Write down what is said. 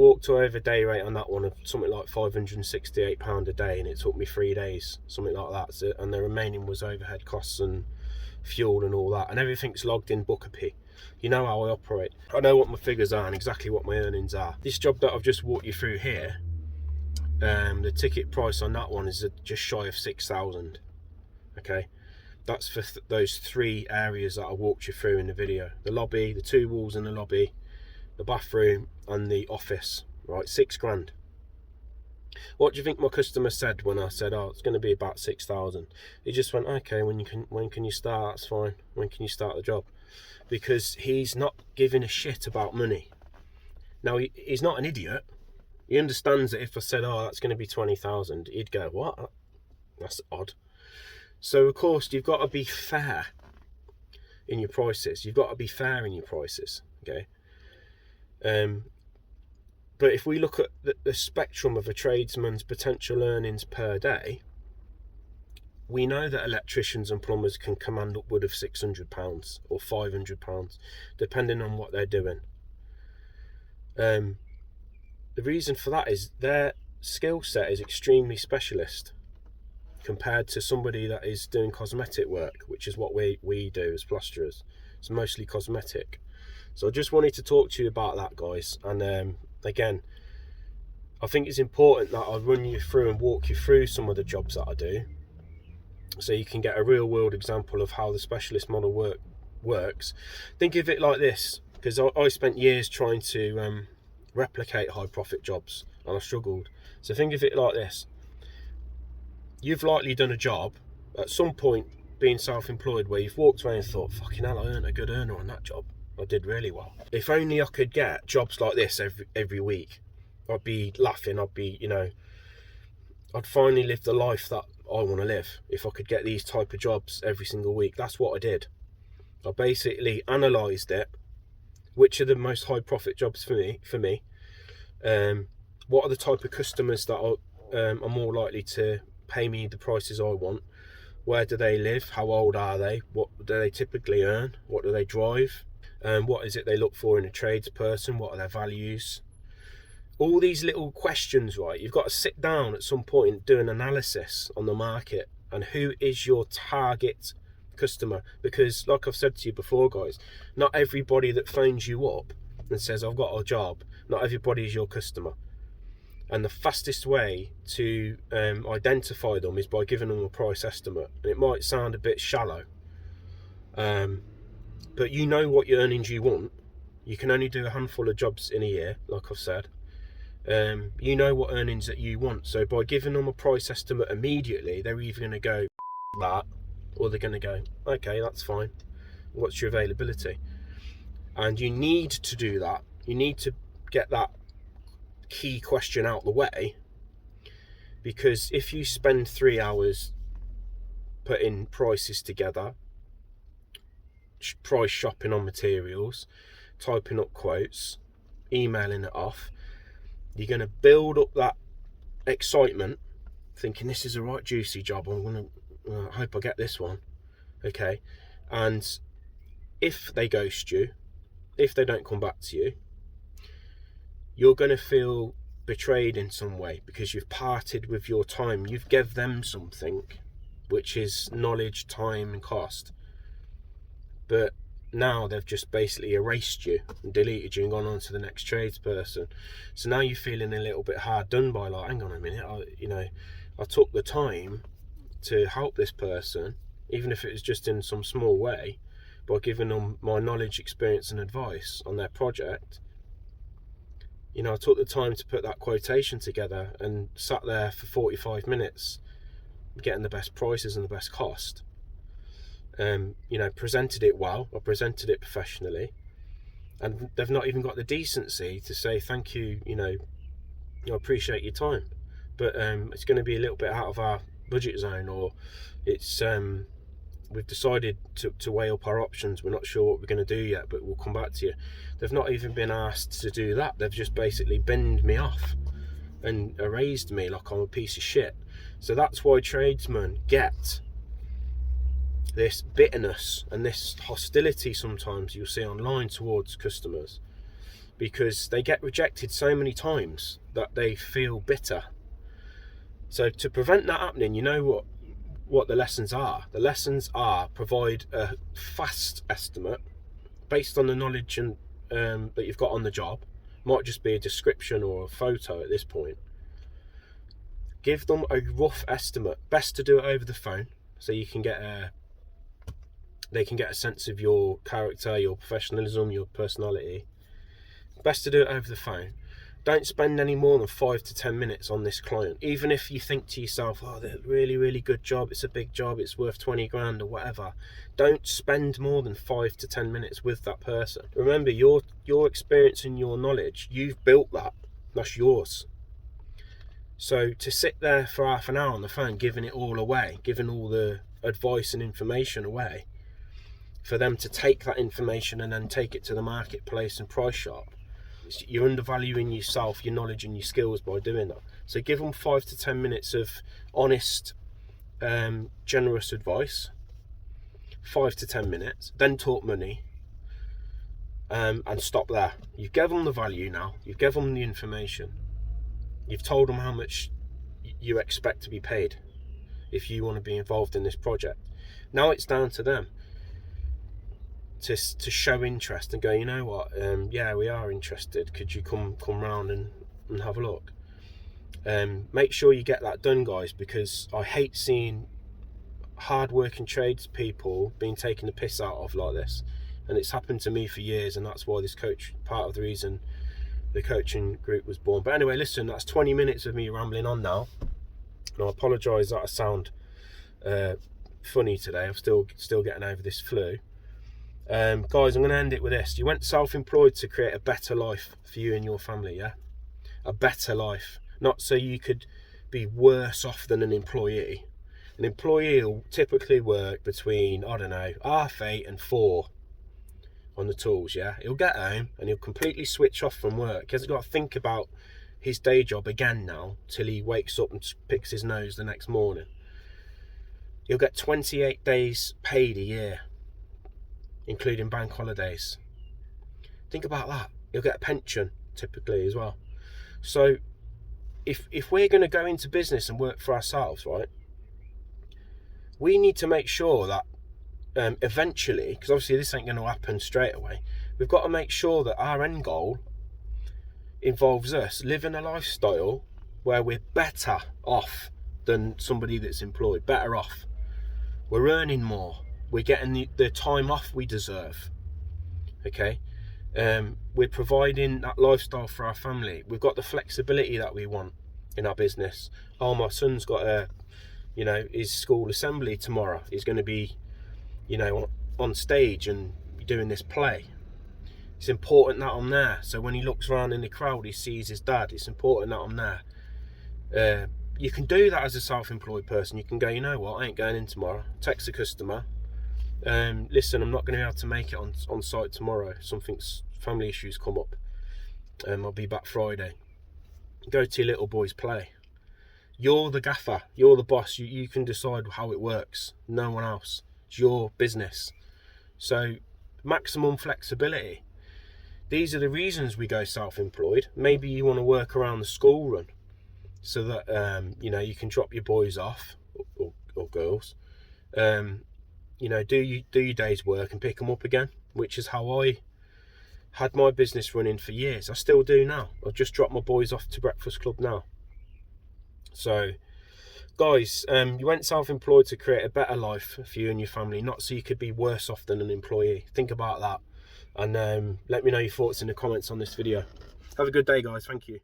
walked over day rate on that one of something like £568 a day, and it took me 3 days, something like that. So, and the remaining was overhead costs and fuel and all that, and everything's logged in Bookapy. You know how I operate. I know what my figures are and exactly what my earnings are. This job that I've just walked you through here, the ticket price on that one is just shy of 6,000. Okay, that's for those 3 areas that I walked you through in the video: the lobby, the 2 walls in the lobby, the bathroom and the office. Right, 6 grand. What do you think my customer said when I said, oh, it's going to be about 6,000? He just went, okay, when can you start? That's fine. When can you start the job? Because he's not giving a shit about money. Now, he's not an idiot. He understands that if I said, oh, that's going to be 20,000, he'd go, what? That's odd. So, of course, you've got to be fair in your prices. You've got to be fair in your prices, okay? But if we look at the spectrum of a tradesman's potential earnings per day, we know that electricians and plumbers can command upward of £600 or £500, depending on what they're doing. The reason for that is their skill set is extremely specialist compared to somebody that is doing cosmetic work, which is what we do as plasterers. It's mostly cosmetic. So I just wanted to talk to you about that, guys. And again, I think it's important that I run you through and walk you through some of the jobs that I do, so you can get a real world example of how the specialist model works. Think of it like this, because I spent years trying to replicate high profit jobs, and I struggled. So think of it like this: you've likely done a job at some point being self-employed where you've walked away and thought, fucking hell, I earned a good earner on that job. I did really well. If only I could get jobs like this every week, I'd be laughing. I'd be, I'd finally live the life that I want to live. If I could get these type of jobs every single week. That's what I did. I basically analysed it. Which are the most high profit jobs for me? What are the type of customers that are more likely to pay me the prices I want? Where do they live? How old are they? What do they typically earn? What do they drive? What is it they look for in a tradesperson? What are their values? All these little questions, right? You've got to sit down at some point and do an analysis on the market and who is your target customer. Because like I've said to you before, guys, not everybody that phones you up and says, I've got a job, not everybody is your customer. And the fastest way to identify them is by giving them a price estimate. And it might sound a bit shallow, but you know what your earnings you want. You can only do a handful of jobs in a year, like I've said. You know what earnings that you want. So by giving them a price estimate immediately, they're either going to go that, or they're going to go, okay, that's fine. What's your availability? And you need to do that. You need to get that key question out the way, because if you spend 3 hours putting prices together, price shopping on materials, typing up quotes, emailing it off, you're going to build up that excitement, thinking this is a right juicy job, I hope I get this one, okay? And if they ghost you, if they don't come back to you, you're going to feel betrayed in some way, because you've parted with your time. You've given them something, which is knowledge, time and cost, but now they've just basically erased you and deleted you and gone on to the next tradesperson. So now you're feeling a little bit hard done by, like, hang on a minute, I took the time to help this person, even if it was just in some small way, by giving them my knowledge, experience and advice on their project. I took the time to put that quotation together and sat there for 45 minutes getting the best prices and the best cost. Presented it well, I presented it professionally, and they've not even got the decency to say thank you, I appreciate your time, but it's going to be a little bit out of our budget zone, or it's we've decided to weigh up our options, we're not sure what we're going to do yet, but we'll come back to you. They've not even been asked to do that. They've just basically binned me off and erased me like I'm a piece of shit. So that's why tradesmen get this bitterness and this hostility sometimes you'll see online towards customers, because they get rejected so many times that they feel bitter. So to prevent that happening, you know what the lessons are? The lessons are provide a fast estimate based on the knowledge and that you've got on the job. Might just be a description or a photo at this point. Give them a rough estimate. Best to do it over the phone, so you can get they can get a sense of your character, your professionalism, your personality. Best to do it over the phone. Don't spend any more than 5 to 10 minutes on this client. Even if you think to yourself, oh, they're a really, really good job, it's a big job, it's worth 20 grand or whatever. Don't spend more than 5 to 10 minutes with that person. Remember, your experience and your knowledge, you've built that. That's yours. So to sit there for half an hour on the phone, giving it all away, giving all the advice and information away, for them to take that information and then take it to the marketplace and price shop, you're undervaluing yourself, your knowledge and your skills by doing that. So give them 5 to 10 minutes of honest, generous advice. 5 to 10 minutes, then talk money, and stop there. You've given them the value now, you've given them the information, you've told them how much you expect to be paid if you want to be involved in this project. Now it's down to them to show interest and go, you know what, yeah, we are interested, could you come round and have a look. Make sure you get that done, guys, because I hate seeing hard-working tradespeople being taken the piss out of like this, and it's happened to me for years, and that's why this part of the reason the coaching group was born. But anyway, listen, that's 20 minutes of me rambling on now, and I apologise that I sound funny today. I'm still getting over this flu. Guys, I'm going to end it with this. You went self-employed to create a better life for you and your family, yeah? A better life. Not so you could be worse off than an employee. An employee will typically work between, I don't know, 8:30 and 4 on the tools, yeah? He'll get home and he'll completely switch off from work. He hasn't got to think about his day job again now till he wakes up and picks his nose the next morning. He'll get 28 days paid a year, including bank holidays. Think about that. He'll get a pension typically as well. So if we're going to go into business and work for ourselves, right, we need to make sure that eventually, because obviously this ain't going to happen straight away, we've got to make sure that our end goal involves us living a lifestyle where we're better off than somebody that's employed, better off. We're earning more. We're getting the time off we deserve. Okay? We're providing that lifestyle for our family. We've got the flexibility that we want in our business. Oh, my son's got his school assembly tomorrow. He's going to be, on stage and doing this play. It's important that I'm there. So when he looks around in the crowd, he sees his dad. It's important that I'm there. You can do that as a self-employed person. You can go, you know what, I ain't going in tomorrow. Text the customer. Listen, I'm not going to be able to make it on site tomorrow. Family issues come up. I'll be back Friday. Go to your little boy's play. You're the gaffer. You're the boss. You can decide how it works. No one else. It's your business. So maximum flexibility. These are the reasons we go self-employed. Maybe you want to work around the school run so that you can drop your boys off or girls. Do your day's work and pick them up again, which is how I had my business running for years. I still do now. I've just dropped my boys off to Breakfast Club now. So, guys, you went self-employed to create a better life for you and your family, not so you could be worse off than an employee. Think about that, and let me know your thoughts in the comments on this video. Have a good day, guys. Thank you.